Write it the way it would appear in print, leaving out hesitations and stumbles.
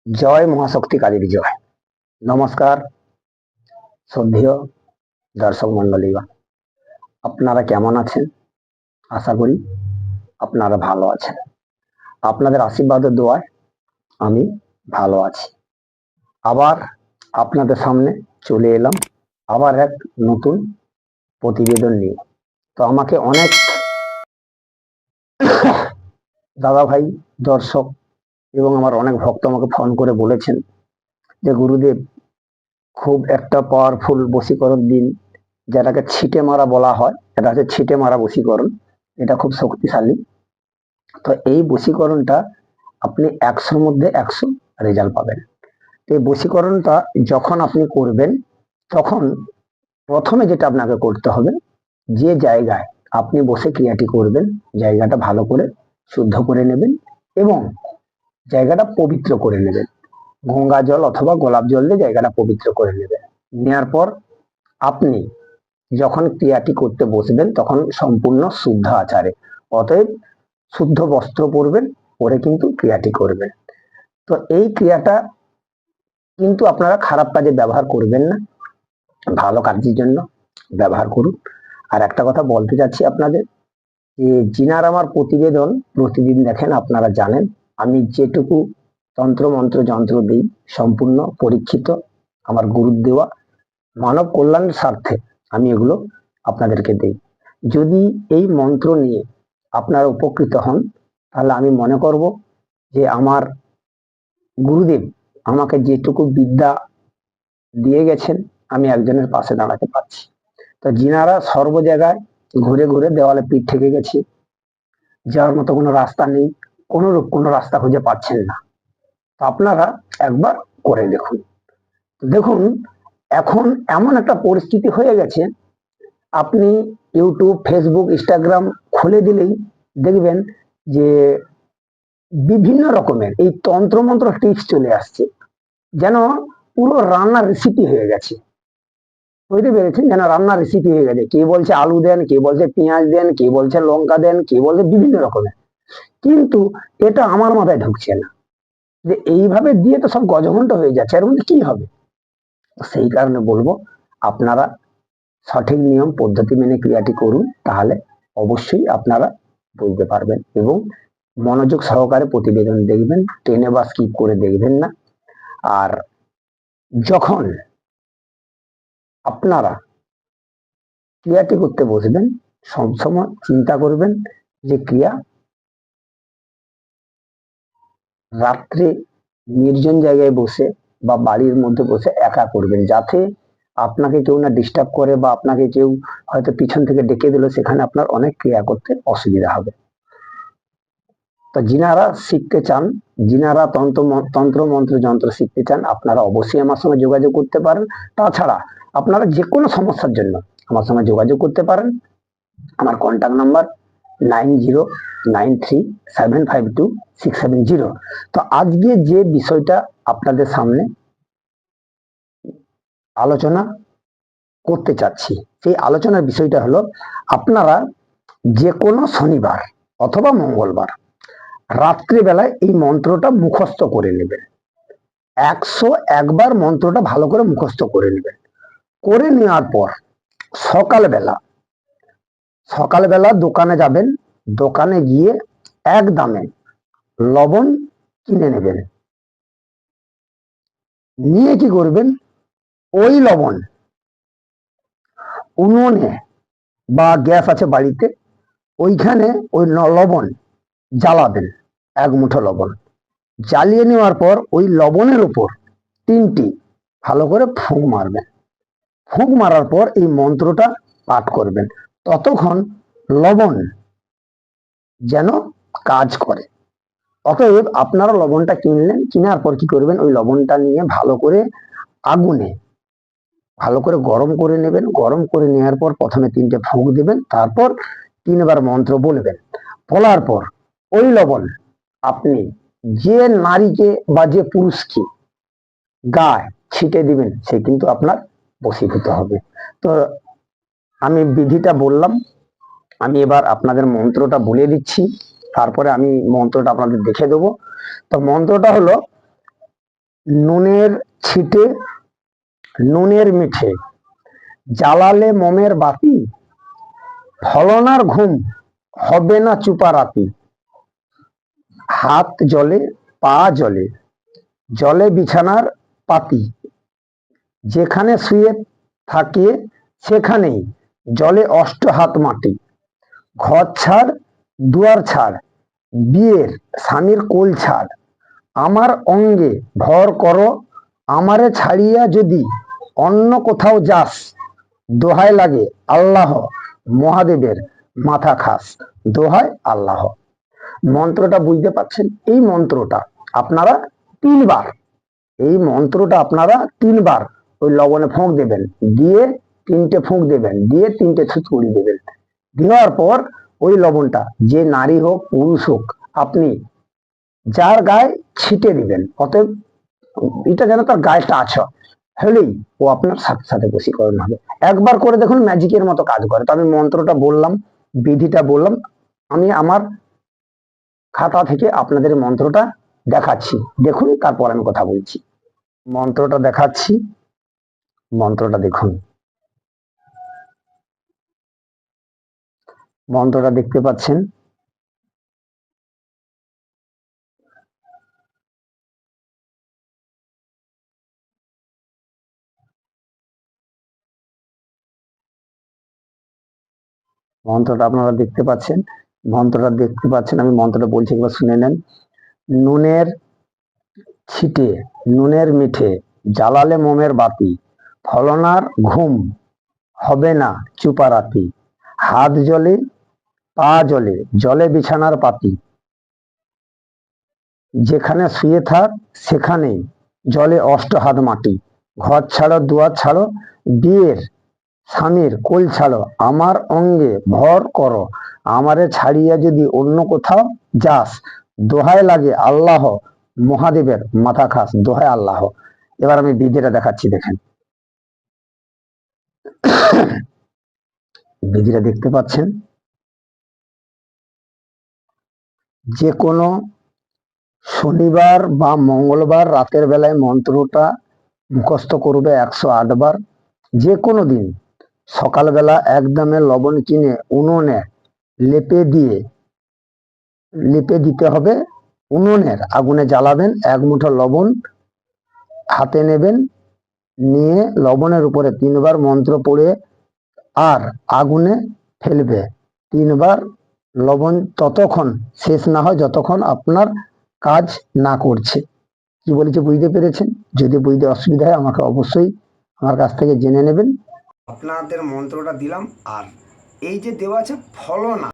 জয় মহাশক্তি কালীর জয়। নমস্কার শ্রদ্ধেয় দর্শক মন্ডলীগণ, আপনারা কেমন আছেন? আশা করি আপনারা ভালো আছেন। আপনাদের আশীর্বাদ ও দোয়ায় আমি ভালো আছি। আবার আপনাদের সামনে চলে এলাম আবার এক নতুন প্রতিবেদন নিয়ে। তো আমাকে অনেক দাদা ভাই, দর্শক এবং আমার অনেক ভক্ত আমাকে ফোন করে বলেছেন যে গুরুদেব, খুব একটা পাওয়ারফুল বশীকরণ দিন, যেটাকে ছিটে মারা বলা হয়। এটা হচ্ছে ছিটে মারা বশীকরণ। এটা খুব শক্তিশালী। তো এই বশীকরণটা আপনি 100-র মধ্যে 100 রেজাল্ট পাবেন। এই বশীকরণটা যখন আপনি করবেন, তখন প্রথমে যেটা আপনাকে করতে হবে, যে জায়গায় আপনি বসে ক্রিয়াটি করবেন জায়গাটা ভালো করে শুদ্ধ করে নেবেন এবং জায়গাটা পবিত্র করে নেবেন। গঙ্গা জল অথবা গোলাপ জল দিয়ে জায়গাটা পবিত্র করে নেবেন। নেওয়ার পর আপনি যখন ক্রিয়াটি করতে বসবেন তখন সম্পূর্ণ শুদ্ধ আচারে, অতএব শুদ্ধ বস্ত্র পরবেন, পরে কিন্তু ক্রিয়াটি করবেন। তো এই ক্রিয়াটা কিন্তু আপনারা খারাপ কাজে ব্যবহার করবেন না, ভালো কাজের জন্য ব্যবহার করুন। আর একটা কথা বলতে যাচ্ছি আপনাদের, যে যিনারা আমার প্রতিবেদন প্রতিদিন দেখেন আপনারা জানেন, আমি যেটুকু তন্ত্র মন্ত্র যন্ত্র দিই সম্পূর্ণ পরীক্ষিত, আমার গুরুর দেওয়া, মানব কল্যাণের স্বার্থে আমি এগুলো আপনাদেরকে দিই। যদি এই মন্ত্র নিয়ে আপনারা উপকৃত হন, তাহলে আমি মনে করব যে আমার গুরুদেব আমাকে যেটুকু বিদ্যা দিয়ে গেছেন, আমি একজনের পাশে দাঁড়াতে পারছি। তো যিনারা সর্ব জায়গায় ঘুরে ঘুরে দেওয়ালে পিঠ থেকে গেছে, যাওয়ার মতো কোনো রাস্তা নেই, কোনো রাস্তা খুঁজে পাচ্ছেন না, তো আপনারা একবার করে দেখুন। দেখুন, এখন এমন একটা পরিস্থিতি হয়ে গেছে, আপনি ইউটিউব, ফেসবুক, ইনস্টাগ্রাম খুলে দিলেই দেখবেন যে বিভিন্ন রকমের এই তন্ত্রমন্ত্র টিপস চলে আসছে, যেন পুরো রান্নার রেসিপি হয়ে গেছে। বুঝতে পেরেছেন? যেন রান্নার রেসিপি হয়ে গেছে। কে বলছে আলু দেন, কে বলছে পেঁয়াজ দেন, কে বলছে লঙ্কা দেন, কে বলছে বিভিন্ন রকমের। কিন্তু এটা আমার মাথায় ঢুকছে না যে এইভাবে দিয়ে তো সব গজঘন্ট হয়ে যাচ্ছে, এর মধ্যে কি হবে? সেই কারণে বলবো, আপনারা সঠিক নিয়ম পদ্ধতি মেনে ক্রিয়াটি করুন, তাহলে অবশ্যই আপনারা বুঝতে পারবেন এবং মনোযোগ সহকারে প্রতিবেদন দেখবেন, টেনে বা স্কিপ করে দেখবেন না। আর যখন আপনারা ক্রিয়াটি করতে বসবেন, সবসময় চিন্তা করবেন যে ক্রিয়া রাত্রে নির্জন জায়গায় বসে বা বাড়ির মধ্যে বসে একা করবেন, যাতে আপনাকে কেউ না ডিস্টার্ব করে বা আপনাকে কেউ হয়তো পিছন থেকে ডেকে দিল, সেখানে আপনার অনেক ক্রিয়া করতে অসুবিধা হবে। তো যিনারা শিখতে চান, যিনারা তন্ত্র মন্ত্র যন্ত্র শিখতে চান, আপনারা অবশ্যই আমার সঙ্গে যোগাযোগ করতে পারেন। তাছাড়া আপনারা যে কোনো সমস্যার জন্য আমার সঙ্গে যোগাযোগ করতে পারেন। আমার কন্ট্যাক্ট নাম্বার 9093752670। তো আজকে যে বিষয়টা আপনাদের সামনে আলোচনা করতে চাচ্ছি, সেই আলোচনার বিষয়টা হলো, আপনারা যে কোনো শনিবার অথবা মঙ্গলবার রাত্রিবেলায় এই মন্ত্রটা মুখস্থ করে নেবেন। 101বার মন্ত্রটা ভালো করে মুখস্থ করে নেবেন। করে নেওয়ার পর সকালবেলা দোকানে যাবেন, দোকানে গিয়ে এক দামে লবণ কিনে নেবেন। নিয়ে কি করবেন, ওই লবণ উনুনে বা গ্যাস আছে বাড়িতে, ওইখানে ওই লবণ জ্বালাবেন। এক মুঠো লবণ জ্বালিয়ে নেওয়ার পর ওই লবণের উপর 3টি ভালো করে ফুঁক মারবেন। ফুঁক মারার পর এই মন্ত্রটা পাঠ করবেন, ততক্ষণ লবণ যেন কাজ করে। অতএব আপনারা লবণটা কিনলেন, কেনার পর কি করবেন, ওই লবণটা নিয়ে ভালো করে আগুনে ভালো করে গরম করে নেবেন। গরম করে নেওয়ার পর প্রথমে 3টে ফুঁক দেবেন, তারপর 3বার মন্ত্র বলবেন। বলার পর ওই লবণ আপনি যে নারীকে বা যে পুরুষকে গায়ে ছিটে দিবেন, সে কিন্তু আপনার বশীভূত হবে। তো আমি বিধিটা বললাম, আমি এবার আপনাদের মন্ত্রটা বলে দিচ্ছি, তারপরে আমি মন্ত্রটা আপনাদের দেখে দেবো। তো মন্ত্রটা হলো, নুনের ছিটে নুনের মিঠে, জ্বালালে মোমের বাতি, ফলনার ঘুম হবে না চুপা রাতি। হাত জলে পা জলে, জলে বিছানার পাতি, যেখানে শুয়ে থাকে সেখানেই জলে অষ্ট হাত মাটি। ঘর ছাড় দুয়ার ছাড়, বিয়ের স্বামীর কোল ছাড়, আমার অঙ্গে ভর করো, আমারে ছাড়িয়া যদি অন্য কোথাও যাস, দোহাই লাগে আল্লাহ মহাদেবের মাথা খাস। দোহাই আল্লাহ। মন্ত্রটা বুঝতে পারছেন? এই মন্ত্রটা আপনারা 3 বার, এই মন্ত্রটা আপনারা 3 বার ওই লবণে ফোঁক দেবেন, দিয়ে 3টে ফুঁক দেবেন, দিয়ে 3টে থুতকুড়ি দেবেন। দেওয়ার পর ওই লবণটা যে নারী হোক পুরুষ হোক আপনি যার গায়ে ছিটে দিবেন। অতএব এটা যেন তার গায়ে টাচ হলেই ও আপনার সাথে সাথে বশীকরণ হবে। একবার করে দেখুন, ম্যাজিকের মতো কাজ করে। তো আমি মন্ত্রটা বললাম, বিধিটা বললাম, আমি আমার খাতা থেকে আপনাদের মন্ত্রটা দেখাচ্ছি, দেখুন, তারপর আমি কথা বলছি। মন্ত্রটা দেখাচ্ছি, মন্ত্রটা দেখুন। মন্ত্রটা দেখতে পাচ্ছেন? মন্ত্রটা আপনারা দেখতে পাচ্ছেন? মন্ত্রটা দেখতে পাচ্ছেন? আমি মন্ত্রটা বলছি, একবার শুনে নেন। নুনের ছিটে নুনের মিঠে, জ্বালালে মোমের বাতি, ফলনার ঘুম হবে না চুপা রাতি। হাত জলে পা জলে, জলে বিছানার পাতি, যেখানে শুয়ে থাক সেখানেই জলে অষ্ট হাত মাটি। ঘর ছাড়ো দুয়ার ছাড়ো, বিয়ের স্বামীর কোল ছাড়ো, আমার অঙ্গে ভর করো, আমারে ছাড়িয়া যদি অন্য কোথাও যাস, দোহাই লাগে আল্লাহ মহাদেবের মাথা খাস। দোহাই আল্লাহ। এবার আমি বিধিটা দেখাচ্ছি, দেখেন। বিধিটা দেখতে পাচ্ছেন? যে কোনো শনিবার বা মঙ্গলবার রাতের বেলায় মন্ত্রটা মুখস্থ করবে 108 বার। যে কোনো দিন সকালবেলা একদমে লবণ কিনে উনুনে লেপে দিতে হবে। উনুনের আগুনে জ্বালাবেন, 1 মুঠো লবণ হাতে নেবেন, নিয়ে লবণের উপরে 3 বার মন্ত্র পড়ে আর আগুনে ফেলবে। 3 বার লবণ ততক্ষণ শেষ না হয় যতক্ষণ আপনার কাজ না করছে। কি বলেছে বুঝতে পেরেছেন? যদি বুঝতে অসুবিধা হয় আমাকে অবশ্যই আমার কাছ থেকে জেনে নেবেন। আপনাদের মন্ত্রটা দিলাম, আর এই যে দেওয়া আছে ফলনা,